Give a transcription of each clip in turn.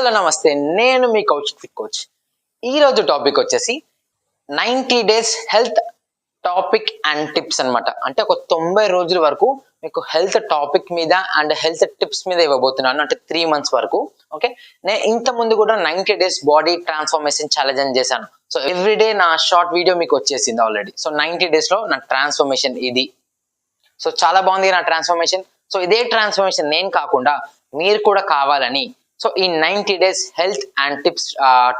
Hello నమస్తే, నేను మీ Kaushik fit coach. ఈరోజు టాపిక్ వచ్చేసి 90 days health topic and tips అనమాట. అంటే ఒక 90 రోజుల వరకు మీకు హెల్త్ టాపిక్ మీద అండ్ హెల్త్ టిప్స్ మీద ఇవ్వబోతున్నాను. అంటే 3 months వరకు. ఓకే, నేను ఇంత ముందు కూడా 90 డేస్ బాడీ ట్రాన్స్ఫర్మేషన్ ఛాలెంజ్ చేశాను. సో ఎవ్రీడే నా షార్ట్ వీడియో మీకు వచ్చేసింది ఆల్రెడీ. సో 90 డేస్ లో నా ట్రాన్స్ఫర్మేషన్ ఇది. సో చాలా బాగుంది నా ట్రాన్స్ఫర్మేషన్. సో ఇదే ట్రాన్స్ఫర్మేషన్ నేను కాకుండా మీరు కూడా కావాలని సో ఈ 90 days health and tips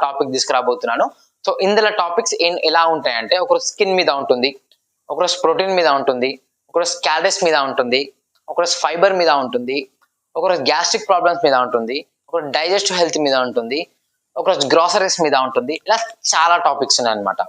topic తీసుకురాబోతున్నాను. సో ఇందులో టాపిక్స్ ఎలా ఉంటాయంటే, ఒకరోజు స్కిన్ మీద ఉంటుంది, ఒకరోజు ప్రోటీన్ మీద ఉంటుంది, ఒకరోజు క్యాలరీస్ మీద ఉంటుంది, ఒకరోజు ఫైబర్ మీద ఉంటుంది, ఒకరోజు గ్యాస్ట్రిక్ ప్రాబ్లమ్స్ మీద ఉంటుంది, ఒకరోజు డైజెస్టివ్ హెల్త్ మీద ఉంటుంది, ఒకరోజు గ్రాసరీస్ మీద ఉంటుంది. ఇలా చాలా టాపిక్స్ ఉన్నాయి అనమాట.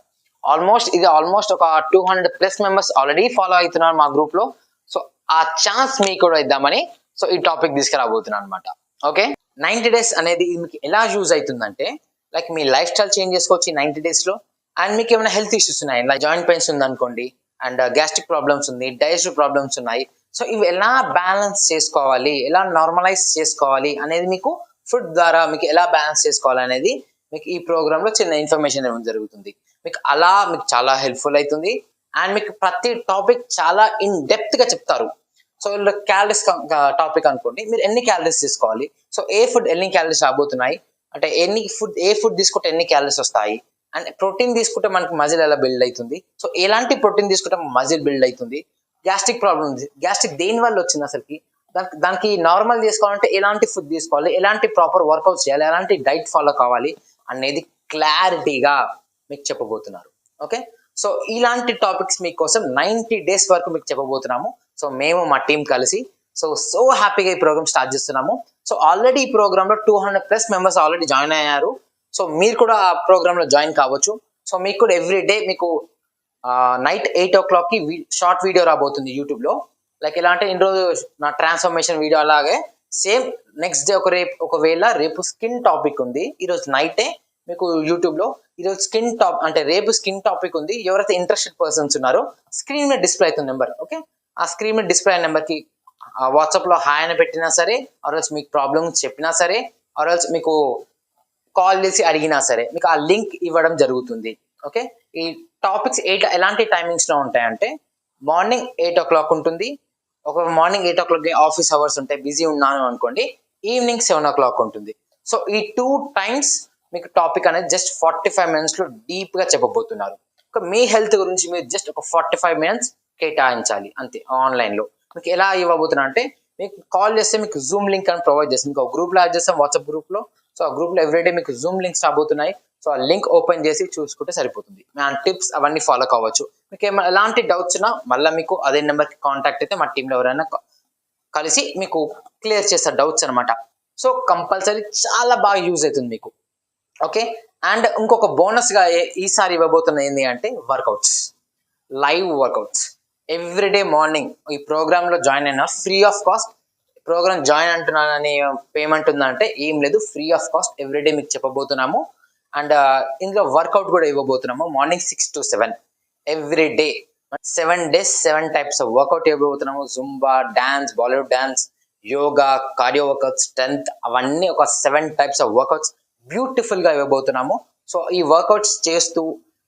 ఆల్మోస్ట్ ఒక 200+ మెంబర్స్ ఆల్రెడీ ఫాలో అవుతున్నారు మా గ్రూప్ లో. సో ఆ ఛాన్స్ మీకు కూడా ఇద్దామని సో ఈ టాపిక్ తీసుకురాబోతున్నాను అనమాట. ఓకే, 90 డేస్ అనేది మీకు ఎలా యూజ్ అవుతుందంటే, లైక్ మీ లైఫ్ స్టైల్ చేంజ్ చేసుకోవచ్చు ఈ 90 డేస్ లో. అండ్ మీకు ఏమైనా హెల్త్ ఇష్యూస్ ఉన్నాయి, లైక్ జాయింట్ పెయిన్స్ ఉంది అనుకోండి, అండ్ గ్యాస్ట్రిక్ ప్రాబ్లమ్స్ ఉంది, డైజెస్టివ్ ప్రాబ్లమ్స్ ఉన్నాయి. సో ఇవి ఎలా బ్యాలెన్స్ చేసుకోవాలి, ఎలా నార్మలైజ్ చేసుకోవాలి అనేది మీకు ఫుడ్ ద్వారా మీకు ఎలా బ్యాలెన్స్ చేసుకోవాలి అనేది మీకు ఈ ప్రోగ్రామ్ లో చిన్న ఇన్ఫర్మేషన్ ఇవ్వడం జరుగుతుంది. మీకు చాలా హెల్ప్ఫుల్ అవుతుంది. అండ్ మీకు ప్రతి టాపిక్ చాలా ఇన్ డెప్త్ గా చెప్తారు. సో క్యాలరీస్ టాపిక్ అనుకోండి, మీరు ఎన్ని క్యాలరీస్ తీసుకోవాలి, సో ఏ ఫుడ్ ఎన్ని క్యాలరీస్ రాబోతున్నాయి, అంటే ఏ ఫుడ్ తీసుకుంటే ఎన్ని క్యాలరీస్ వస్తాయి, అండ్ ప్రోటీన్ తీసుకుంటే మనకి మజిల్ ఎలా బిల్డ్ అవుతుంది, సో ఎలాంటి ప్రోటీన్ తీసుకుంటే మజిల్ బిల్డ్ అవుతుంది, గ్యాస్ట్రిక్ ప్రాబ్లమ్ ఉంది, గ్యాస్ట్రిక్ దేని వల్ల వచ్చింది అసలుకి, దానికి నార్మల్ చేసుకోవాలంటే ఎలాంటి ఫుడ్ తీసుకోవాలి, ఎలాంటి ప్రాపర్ వర్కౌట్స్ చేయాలి, ఎలాంటి డైట్ ఫాలో కావాలి అనేది క్లారిటీగా మీకు చెప్పబోతున్నారు. ఓకే, సో ఇలాంటి టాపిక్స్ మీకోసం 90 డేస్ వరకు మీకు చెప్పబోతున్నాము. సో మేము మా టీం కలిసి సో హ్యాపీగా ఈ ప్రోగ్రామ్ స్టార్ట్ చేస్తున్నాము. సో ఆల్రెడీ ఈ ప్రోగ్రామ్ లో 200+ మెంబర్స్ ఆల్రెడీ జాయిన్ అయ్యారు. సో మీరు కూడా ఆ ప్రోగ్రామ్ లో జాయిన్ కావచ్చు. సో మీకు కూడా ఎవ్రీ డే మీకు నైట్ 8 o'clock కి షార్ట్ వీడియో రాబోతుంది యూట్యూబ్ లో. లైక్ ఎలా అంటే, ఇన్ని రోజు నా ట్రాన్స్ఫర్మేషన్ వీడియో అలాగే సేమ్ నెక్స్ట్ డే ఒకవేళ రేపు స్కిన్ టాపిక్ ఉంది, ఈరోజు నైటే మీకు యూట్యూబ్ లో ఈరోజు రేపు స్కిన్ టాపిక్ ఉంది. ఎవరైతే ఇంట్రెస్టెడ్ పర్సన్స్ ఉన్నారో స్క్రీన్ మీద డిస్ప్లే అవుతుంది నెంబర్. ఓకే, ఆ స్క్రీన్ మీద డిస్ప్లే అయిన నెంబర్ కి వాట్సాప్ లో హాయ్ అని పెట్టినా సరే, ఆర్ఎల్స్ మీకు ప్రాబ్లమ్స్ చెప్పినా సరే, ఆర్ఎల్స్ మీకు కాల్ చేసి అడిగినా సరే మీకు ఆ లింక్ ఇవ్వడం జరుగుతుంది. ఓకే, ఈ టాపిక్స్ ఎలాంటి టైమింగ్స్ లో ఉంటాయంటే, మార్నింగ్ 8 o'clock ఉంటుంది. మార్నింగ్ 8 o'clock ఆఫీస్ అవర్స్ ఉంటాయి, బిజీ ఉన్నాను అనుకోండి, ఈవినింగ్ 7 o'clock ఉంటుంది. సో ఈ 2 times మీకు టాపిక్ అనేది జస్ట్ 45 minutes లో డీప్ గా చెప్పబోతున్నారు. మీ హెల్త్ గురించి మీరు జస్ట్ ఒక 45 minutes కేటాయించాలి అంతే. ఆన్లైన్ లో మీకు ఎలా ఇవ్వబోతున్నా అంటే, మీకు కాల్ చేస్తే మీకు జూమ్ లింక్ అని ప్రొవైడ్ చేస్తాం. మీకు గ్రూప్ లో యాడ్ చేస్తాం, వాట్సాప్ గ్రూప్ లో. సో ఆ గ్రూప్ లో ఎవ్రీడే మీకు జూమ్ లింక్స్ రాబోతున్నాయి. సో ఆ లింక్ ఓపెన్ చేసి చూసుకుంటే సరిపోతుంది. మా టిప్స్ అవన్నీ ఫాలో కావచ్చు. మీకు ఎలాంటి డౌట్స్ ఉన్నా మళ్ళీ మీకు అదే నెంబర్ కి కాంటాక్ట్ అయితే మా టీంలో ఎవరైనా కలిసి మీకు క్లియర్ చేస్తారు డౌట్స్ అనమాట. సో కంపల్సరీ చాలా బాగా యూజ్ అవుతుంది మీకు. ఓకే, అండ్ ఇంకొక బోనస్ గా ఈసారి ఇవ్వబోతున్నది ఏంటి అంటే, workouts, live workouts everyday morning. ఈ ప్రోగ్రామ్ లో జాయిన్ అయినా free of cost. Programme join అంటున్నానని పేమెంట్ ఉందంటే ఏం లేదు, ఫ్రీ ఆఫ్ కాస్ట్ ఎవ్రీడే మీకు చెప్పబోతున్నాము. అండ్ ఇందులో వర్కౌట్ కూడా ఇవ్వబోతున్నాము. Morning 6 to 7 every day 7 days 7 types of workout ఇవ్వబోతున్నాము. Zumba, dance, Bollywood dance, yoga, cardio workouts, strength, అవన్నీ ఒక 7 types ఆఫ్ వర్కౌట్స్ బ్యూటిఫుల్ గా ఇవ్వబోతున్నాము. సో ఈ వర్కౌట్స్ చేస్తూ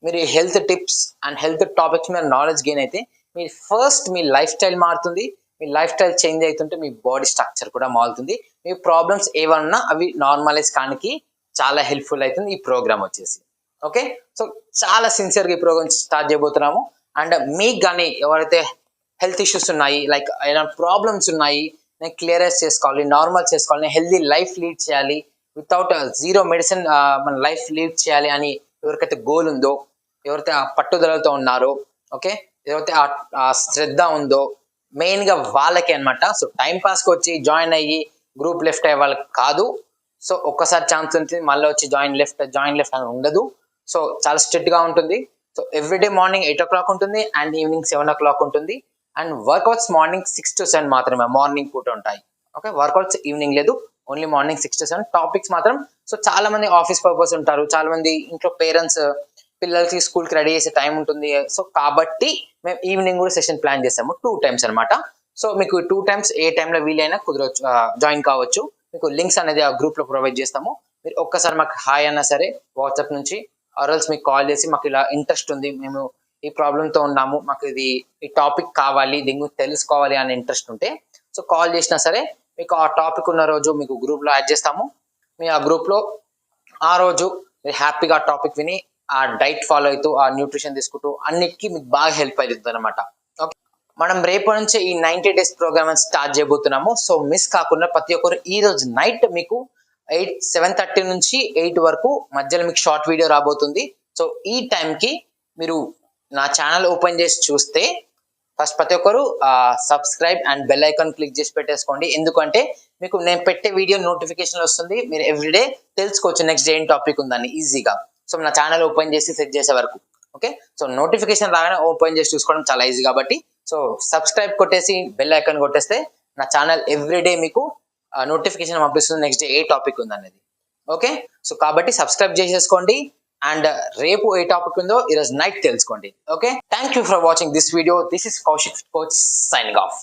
మీరు health tips and health topics మీద నాలెడ్జ్ గెయిన్ అయితే మీ లైఫ్ స్టైల్ మారుతుంది. మీ లైఫ్ స్టైల్ చేంజ్ అవుతుంటే మీ బాడీ స్ట్రక్చర్ కూడా మారుతుంది. మీ ప్రాబ్లమ్స్ ఏమన్నా అవి నార్మలైజ్ కానికి చాలా హెల్ప్ఫుల్ అవుతుంది ఈ ప్రోగ్రామ్ వచ్చేసి. ఓకే, సో చాలా సిన్సియర్గా ఈ ప్రోగ్రామ్ స్టార్ట్ చేయబోతున్నాము. అండ్ మీకు కానీ ఎవరైతే హెల్త్ ఇష్యూస్ ఉన్నాయి, లైక్ ఏమైనా ప్రాబ్లమ్స్ ఉన్నాయి, నేను క్లియరైజ్ చేసుకోవాలి, నార్మల్ చేసుకోవాలి, హెల్తీ లైఫ్ లీడ్ చేయాలి, వితౌట్ జీరో మెడిసిన్ మన లైఫ్ లీడ్ చేయాలి అని ఎవరికైతే గోల్ ఉందో, ఎవరైతే ఆ పట్టుదలతో ఉన్నారో, ఓకే, ఎవరైతే ఆ శ్రద్ధ ఉందో, మెయిన్ గా వాళ్ళకి అనమాట. సో టైం పాస్కి వచ్చి జాయిన్ అయ్యి గ్రూప్ లెఫ్ట్ అయ్యే వాళ్ళకి కాదు. సో ఒక్కసారి ఛాన్స్ ఉంటుంది, మళ్ళీ వచ్చి జాయిన్ లెఫ్ట్ అని ఉండదు. సో చాలా స్ట్రిక్ట్ గా ఉంటుంది. సో ఎవ్రీడే మార్నింగ్ 8 o'clock ఉంటుంది అండ్ ఈవినింగ్ 7 o'clock ఉంటుంది. అండ్ వర్కౌట్స్ మార్నింగ్ 6 to 7 మాత్రమే, మార్నింగ్ పూట ఉంటాయి. ఓకే, వర్కౌట్స్ ఈవినింగ్ లేదు, ఓన్లీ మార్నింగ్ 6 to 7. టాపిక్స్ మాత్రం సో చాలా మంది ఆఫీస్ పర్పస్ ఉంటారు, చాలా మంది ఇంట్లో పేరెంట్స్ పిల్లలకి స్కూల్ కి రెడీ చేసే టైం ఉంటుంది. సో కాబట్టి మేము ఈవినింగ్ కూడా సెషన్ ప్లాన్ చేసాము 2 times అనమాట. సో మీకు 2 times ఏ టైంలో వీలైనా కుదరవచ్చు, జాయిన్ కావచ్చు. మీకు లింక్స్ అనేది ఆ గ్రూప్ లో ప్రొవైడ్ చేస్తాము. మీరు ఒక్కసారి మాకు హాయ్ అన్నా సరే వాట్సాప్ నుంచి ఆర్ఎల్స్ మీకు కాల్ చేసి మాకు ఇలా ఇంట్రెస్ట్ ఉంది, మేము ఈ ప్రాబ్లంతో ఉన్నాము, మాకు ఈ టాపిక్ కావాలి, దీని గురించి తెలుసుకోవాలి అనే ఇంట్రెస్ట్ ఉంటే సో కాల్ చేసినా సరే మీకు ఆ టాపిక్ ఉన్న రోజు మీకు గ్రూప్లో యాడ్ చేస్తాము. మీ ఆ గ్రూప్లో ఆ రోజు మీరు హ్యాపీగా ఆ టాపిక్ విని ఆ డైట్ ఫాలో అవుతూ ఆ న్యూట్రిషన్ తీసుకుంటూ అన్నిటికీ మీకు బాగా హెల్ప్ అవుతుంది అనమాట. ఓకే, మనం రేపటి నుంచి ఈ 90 days ప్రోగ్రామ్ స్టార్ట్ చేయబోతున్నాము. సో మిస్ కాకుండా ప్రతి ఒక్కరు ఈ రోజు నైట్ మీకు 7:30 నుంచి 8 వరకు మధ్యలో మీకు షార్ట్ వీడియో రాబోతుంది. సో ఈ టైంకి మీరు నా ఛానల్ ఓపెన్ చేసి చూస్తే ఫస్ట్ ప్రతి ఒక్కరు subscribe and bell icon click చేసి పెట్టేసుకోండి. ఎందుకంటే మీకు నేను పెట్టే వీడియో నోటిఫికేషన్ వస్తుంది, మీరు ఎవ్రీడే తెలుసుకోవచ్చు నెక్స్ట్ డే ఏం టాపిక్ ఉందని ఈజీగా. సో నా ఛానల్ ఓపెన్ చేసి సెట్ చేసే వరకు ఓకే. సో నోటిఫికేషన్ రాగానే ఓపెన్ చేసి చూసుకోవడం చాలా ఈజీ కాబట్టి సో సబ్స్క్రైబ్ కొట్టేసి బెల్ ఐకాన్ కొట్టేస్తే నా ఛానల్ ఎవ్రీడే మీకు నోటిఫికేషన్ పంపిస్తుంది నెక్స్ట్ డే ఏ టాపిక్ ఉందనేది. ఓకే, సో కాబట్టి సబ్స్క్రైబ్ చేసేసుకోండి అండ్ రేపు ఏ టాపిక్ ఉందో ఈరోజు నైట్ తెలుసుకోండి. Okay, thank you for watching this video. This is Kaushik coach signing off.